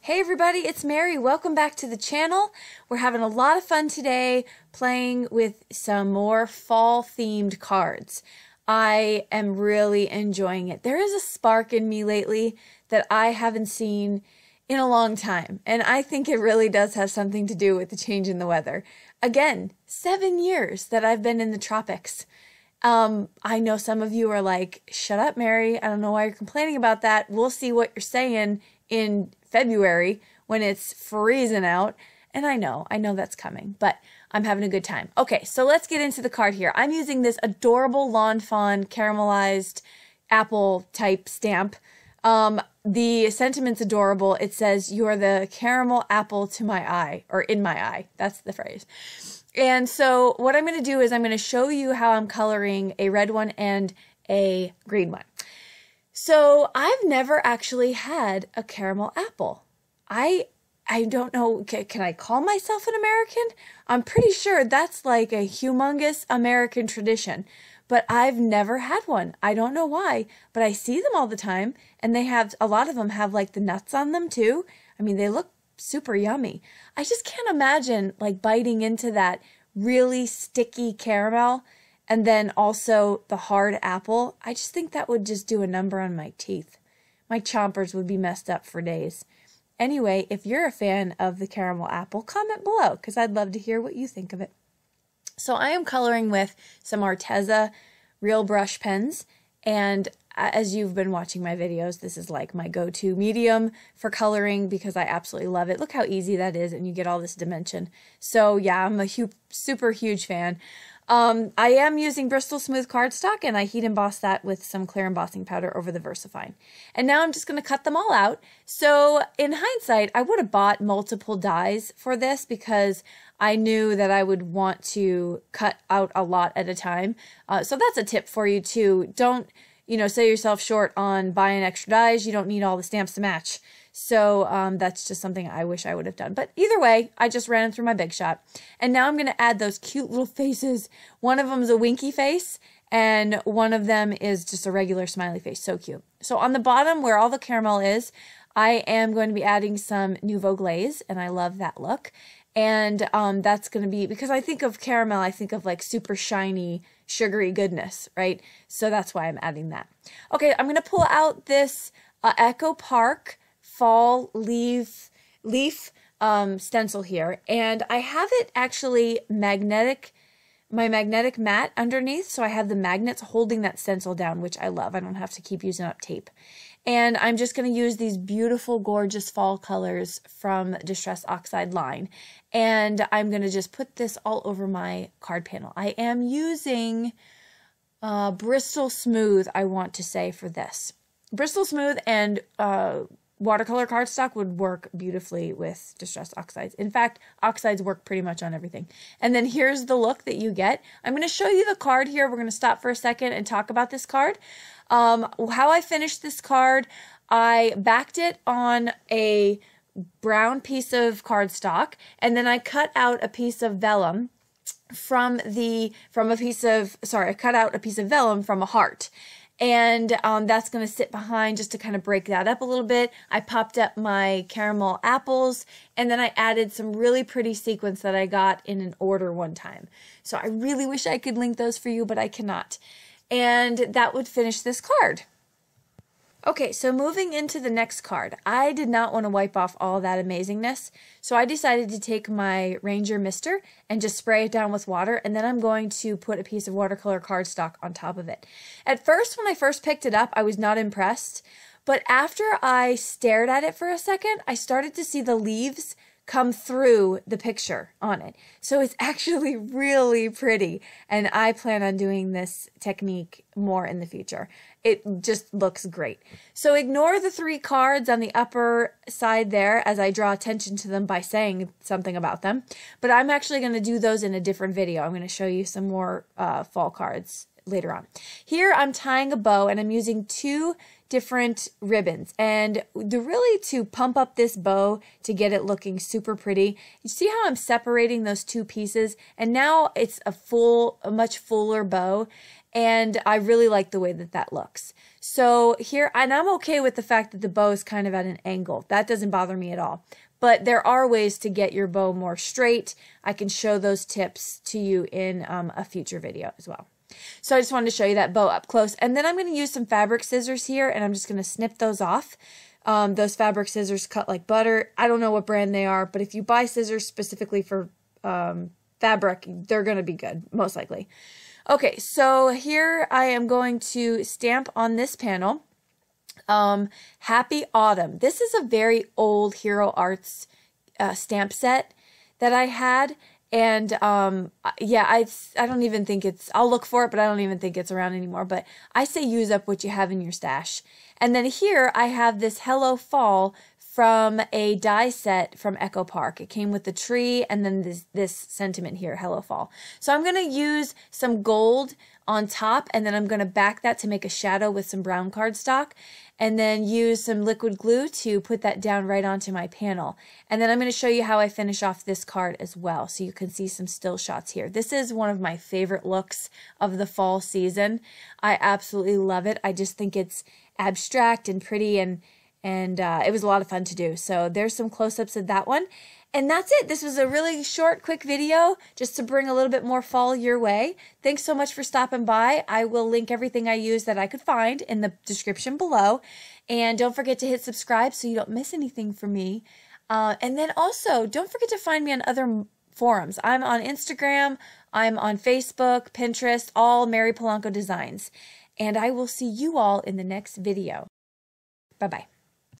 Hey everybody, it's Mary. Welcome back to the channel. We're having a lot of fun today playing with some more fall themed cards. I am really enjoying it. There is a spark in me lately that I haven't seen in a long time, and I think it really does have something to do with the change in the weather. Again, 7 years that I've been in the tropics. I know some of you are like, shut up, Mary. I don't know why you're complaining about that. We'll see what you're saying in February when it's freezing out. And I know that's coming, but I'm having a good time. Okay, so let's get into the card here. I'm using this adorable Lawn Fawn caramelized apple type stamp. The sentiment's adorable. It says, "You're the caramel apple to my eye," or in my eye. That's the phrase. And so what I'm going to do is I'm going to show you how I'm coloring a red one and a green one. So I've never actually had a caramel apple. I don't know, can I call myself an American? I'm pretty sure that's like a humongous American tradition, but I've never had one. I don't know why, but I see them all the time, and they have, a lot of them have like the nuts on them too. I mean, they look super yummy. I just can't imagine like biting into that really sticky caramel and then also the hard apple. I just think that would just do a number on my teeth. My chompers would be messed up for days. Anyway, if you're a fan of the caramel apple, comment below because I'd love to hear what you think of it. So I am coloring with some Arteza Real Brush pens, and as you've been watching my videos, this is like my go-to medium for coloring because I absolutely love it. Look how easy that is, and you get all this dimension. So yeah, I'm a super huge fan. I am using Bristol Smooth cardstock, and I heat emboss that with some clear embossing powder over the VersaFine. And now I'm just going to cut them all out. So in hindsight, I would have bought multiple dies for this because I knew that I would want to cut out a lot at a time. So that's a tip for you too. Don't, sell yourself short on buying extra dies. You don't need all the stamps to match. So that's just something I wish I would have done. But either way, I just ran through my Big Shot. And now I'm going to add those cute little faces. One of them is a winky face, and one of them is just a regular smiley face. So cute. So on the bottom where all the caramel is, I am going to be adding some Nouveau Glaze, and I love that look. And that's going to be, because I think of caramel, I think of like super shiny, sugary goodness, right? So that's why I'm adding that. Okay, I'm going to pull out this Echo Park fall leaf stencil here, and I have it actually my magnetic mat underneath, so I have the magnets holding that stencil down, which I love. I don't have to keep using up tape. And I'm just going to use these beautiful, gorgeous fall colors from Distress Oxide line. And I'm going to just put this all over my card panel. I am using Bristol Smooth, I want to say, for this. Bristol Smooth and watercolor cardstock would work beautifully with Distress Oxides. In fact, oxides work pretty much on everything. And then here's the look that you get. I'm going to show you the card here. We're going to stop for a second and talk about this card. How I finished this card, I backed it on a brown piece of cardstock, and then I cut out a piece of vellum from a heart. And that's going to sit behind just to kind of break that up a little bit. I popped up my caramel apples, and then I added some really pretty sequins that I got in an order one time. So I really wish I could link those for you, but I cannot. And that would finish this card. Okay, so moving into the next card, I did not want to wipe off all that amazingness, so I decided to take my Ranger Mister and just spray it down with water, and then I'm going to put a piece of watercolor cardstock on top of it. At first, when I first picked it up, I was not impressed, but after I stared at it for a second, I started to see the leaves come through the picture on it. So it's actually really pretty, and I plan on doing this technique more in the future. It just looks great. So ignore the 3 cards on the upper side there as I draw attention to them by saying something about them, but I'm actually going to do those in a different video. I'm going to show you some more fall cards later on. Here I'm tying a bow, and I'm using 2 different ribbons, and really to pump up this bow to get it looking super pretty. You see how I'm separating those 2 pieces, and now it's a much fuller bow, and I really like the way that that looks. So here, and I'm okay with the fact that the bow is kind of at an angle. That doesn't bother me at all. But there are ways to get your bow more straight. I can show those tips to you in a future video as well. So I just wanted to show you that bow up close. And then I'm going to use some fabric scissors here, and I'm just going to snip those off. Those fabric scissors cut like butter. I don't know what brand they are, but if you buy scissors specifically for fabric, they're going to be good, most likely. Okay, so here I am going to stamp on this panel. Happy Autumn. This is a very old Hero Arts stamp set that I had. And yeah, I don't even think it's, I'll look for it, but I don't even think it's around anymore. But I say use up what you have in your stash. And then here I have this Hello Fall from a die set from Echo Park. It came with the tree and then this sentiment here, Hello Fall. So I'm going to use some gold on top, and then I'm going to back that to make a shadow with some brown cardstock, and then use some liquid glue to put that down right onto my panel. And then I'm going to show you how I finish off this card as well, so you can see some still shots here. This is one of my favorite looks of the fall season. I absolutely love it. I just think it's abstract and pretty, and it was a lot of fun to do. So there's some close-ups of that one. And that's it. This was a really short, quick video just to bring a little bit more fall your way. Thanks so much for stopping by. I will link everything I use that I could find in the description below. And don't forget to hit subscribe so you don't miss anything from me. And then also, don't forget to find me on other forums. I'm on Instagram, I'm on Facebook, Pinterest, all Mary Polanco Designs. And I will see you all in the next video. Bye-bye.